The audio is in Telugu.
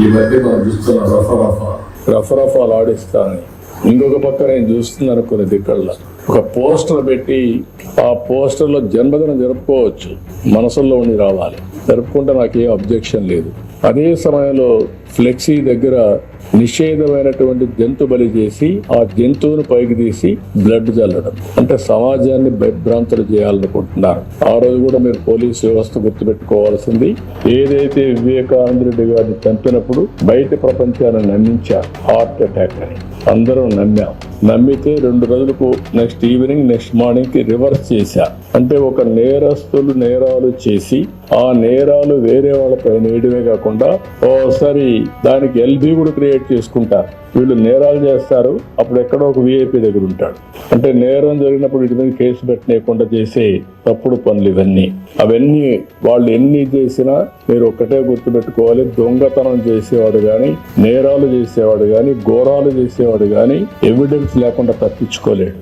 ఈ మధ్య మనం చూస్తున్న రఫరాలు ఆడిస్తానని ఇంకొక పక్క నేను చూస్తున్నాను కొన్ని దిక్కల్లో ఒక పోస్టర్ పెట్టి ఆ పోస్టర్ లో జన్మదినం జరుపుకోవచ్చు, మనసుల్లో ఉండి రావాలి, జరుపుకుంటే నాకేం అబ్జెక్షన్ లేదు. అదే సమయంలో ఫ్లెక్సీ దగ్గర నిషేధమైనటువంటి జంతు బలి చేసి ఆ జంతువును పైకి తీసి బ్లడ్ చల్లడం అంటే సమాజాన్ని భయభ్రాంతులు చేయాలనుకుంటున్నారు. ఆ రోజు కూడా మీరు పోలీసు వ్యవస్థ గుర్తుపెట్టుకోవాల్సింది, ఏదైతే వివేకానంద రెడ్డి గారిని చంపినప్పుడు బయట ప్రపంచాన్ని నమ్మించారు హార్ట్ అటాక్ అని, అందరూ నమ్మితే 2 రోజులకు నెక్స్ట్ ఈవినింగ్ నెక్స్ట్ మార్నింగ్ కి రివర్స్ చేశారు. అంటే ఒక నేరస్తులు నేరాలు చేసి ఆ నేరాలు వేరే వాళ్ళపై నేయడమే కాకుండా ఓసారి దానికి ఎల్బీ కూడా క్రియేట్ చేసుకుంటారు. వీళ్ళు నేరాలు చేస్తారు, అప్పుడు ఎక్కడో ఒక విఐపీ దగ్గర ఉంటాడు. అంటే నేరం జరిగినప్పుడు వీటి మీద కేసు పెట్టలేకుండా చేసే తప్పుడు పనులు అవన్నీ వాళ్ళు ఎన్ని చేసినా మీరు ఒక్కటే గుర్తుపెట్టుకోవాలి, దొంగతనం చేసేవాడు కానీ, నేరాలు చేసేవాడు కానీ, ఘోరాలు చేసేవాడు కానీ ఎవిడెన్స్ లేకుండా తప్పించుకోలేడు.